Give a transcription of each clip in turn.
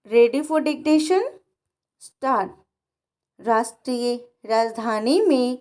Ready for dictation? Start. राष्ट्रीय राजधानी में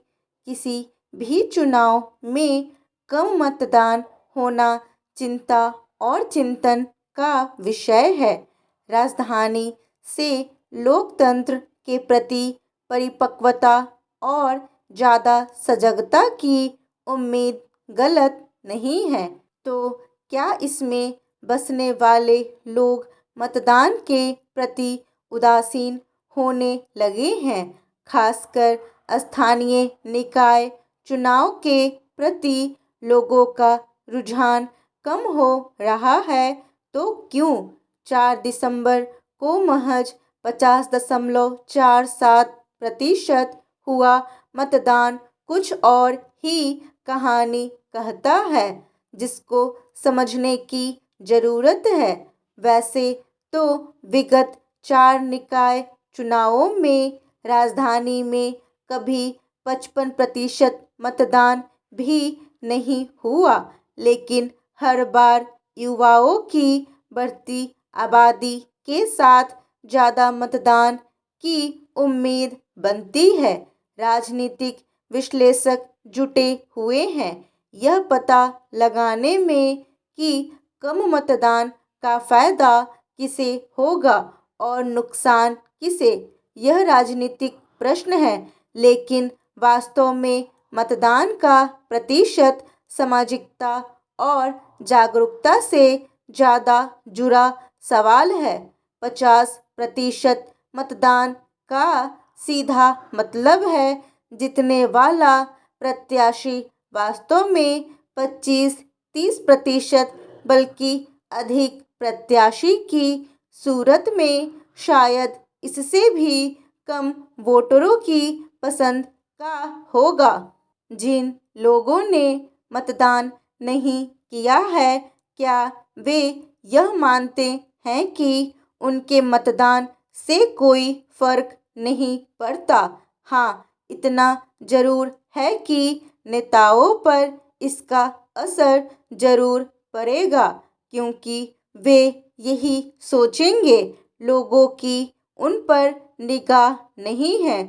किसी भी चुनाव में कम मतदान होना चिंता और चिंतन का विषय है। राजधानी से लोकतंत्र के प्रति परिपक्वता और ज़्यादा सजगता की उम्मीद गलत नहीं है। तो क्या इसमें बसने वाले लोग मतदान के प्रति उदासीन होने लगे हैं? खासकर स्थानीय निकाय चुनाव के प्रति लोगों का रुझान कम हो रहा है तो क्यों? 4 दिसंबर को महज 50.47% हुआ मतदान कुछ और ही कहानी कहता है, जिसको समझने की ज़रूरत है। वैसे तो विगत 4 निकाय चुनावों में राजधानी में कभी 55% मतदान भी नहीं हुआ, लेकिन हर बार युवाओं की बढ़ती आबादी के साथ ज़्यादा मतदान की उम्मीद बनती है। राजनीतिक विश्लेषक जुटे हुए हैं यह पता लगाने में कि कम मतदान का फायदा किसे होगा और नुकसान किसे। यह राजनीतिक प्रश्न है, लेकिन वास्तव में मतदान का प्रतिशत सामाजिकता और जागरूकता से ज़्यादा जुड़ा सवाल है। 50% मतदान का सीधा मतलब है जीतने वाला प्रत्याशी वास्तव में 25-30% बल्कि अधिक प्रत्याशी की सूरत में शायद इससे भी कम वोटरों की पसंद का होगा। जिन लोगों ने मतदान नहीं किया है, क्या वे यह मानते हैं कि उनके मतदान से कोई फर्क नहीं पड़ता? हाँ, इतना जरूर है कि नेताओं पर इसका असर जरूर पड़ेगा, क्योंकि वे यही सोचेंगे लोगों की उन पर निगाह नहीं है।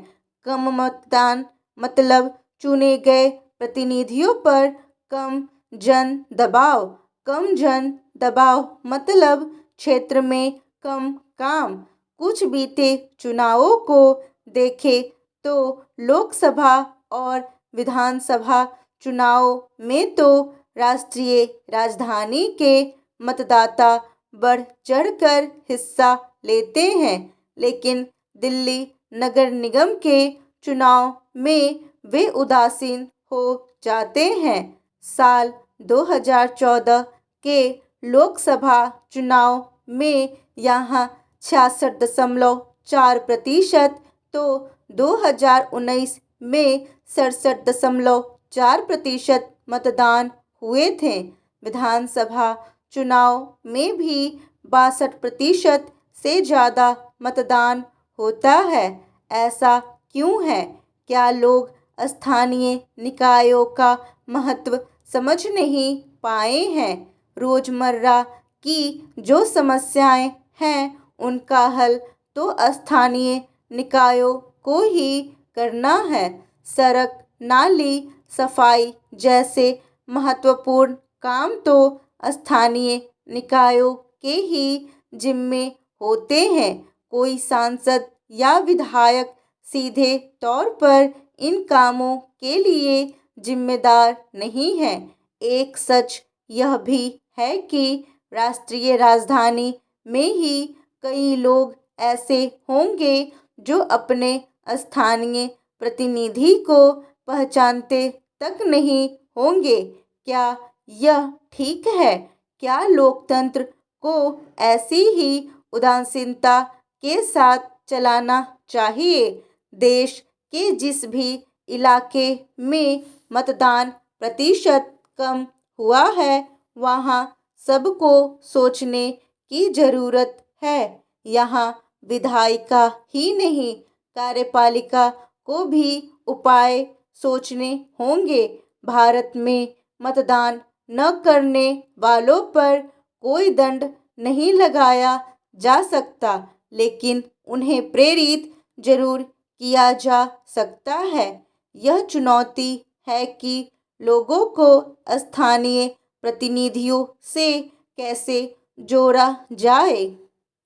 कम मतदान मतलब चुने गए प्रतिनिधियों पर कम जन दबाव। कम जन दबाव मतलब क्षेत्र में कम काम। कुछ बीते चुनावों को देखें तो लोकसभा और विधानसभा चुनाव में तो राष्ट्रीय राजधानी के मतदाता बढ़ चढ़कर हिस्सा लेते हैं, लेकिन दिल्ली नगर निगम के चुनाव में वे उदासीन हो जाते हैं। साल 2014 के लोकसभा चुनाव में यहाँ 66.4% तो 2019 में 67.4% मतदान हुए थे। विधानसभा चुनाव में भी 62% से ज़्यादा मतदान होता है। ऐसा क्यों है? क्या लोग स्थानीय निकायों का महत्व समझ नहीं पाए हैं? रोजमर्रा की जो समस्याएं हैं उनका हल तो स्थानीय निकायों को ही करना है। सड़क, नाली, सफाई जैसे महत्वपूर्ण काम तो स्थानीय निकायों के ही जिम्मे होते हैं। कोई सांसद या विधायक सीधे तौर पर इन कामों के लिए जिम्मेदार नहीं है। एक सच यह भी है कि राष्ट्रीय राजधानी में ही कई लोग ऐसे होंगे जो अपने स्थानीय प्रतिनिधि को पहचानते तक नहीं होंगे। क्या यह ठीक है? क्या लोकतंत्र को ऐसी ही उदासीनता के साथ चलाना चाहिए? देश के जिस भी इलाके में मतदान प्रतिशत कम हुआ है, वहाँ सबको सोचने की ज़रूरत है। यहाँ विधायिका ही नहीं, कार्यपालिका को भी उपाय सोचने होंगे। भारत में मतदान न करने वालों पर कोई दंड नहीं लगाया जा सकता, लेकिन उन्हें प्रेरित जरूर किया जा सकता है। यह चुनौती है कि लोगों को स्थानीय प्रतिनिधियों से कैसे जोड़ा जाए।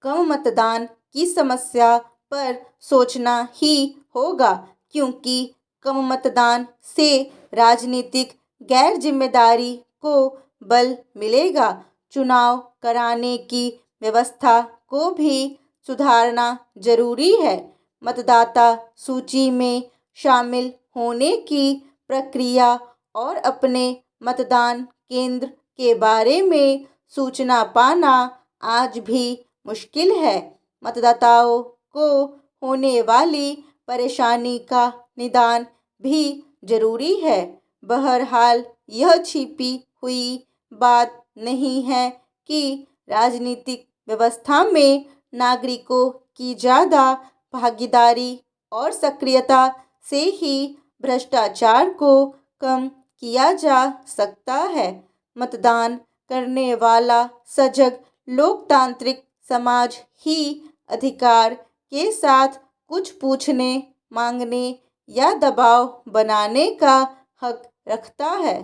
कम मतदान की समस्या पर सोचना ही होगा, क्योंकि कम मतदान से राजनीतिक गैर जिम्मेदारी को बल मिलेगा। चुनाव कराने की व्यवस्था को भी सुधारना जरूरी है। मतदाता सूची में शामिल होने की प्रक्रिया और अपने मतदान केंद्र के बारे में सूचना पाना आज भी मुश्किल है। मतदाताओं को होने वाली परेशानी का निदान भी जरूरी है। बहरहाल, यह छिपी हुई बात नहीं है कि राजनीतिक व्यवस्था में नागरिकों की ज़्यादा भागीदारी और सक्रियता से ही भ्रष्टाचार को कम किया जा सकता है। मतदान करने वाला सजग लोकतांत्रिक समाज ही अधिकार के साथ कुछ पूछने, मांगने या दबाव बनाने का हक रखता है।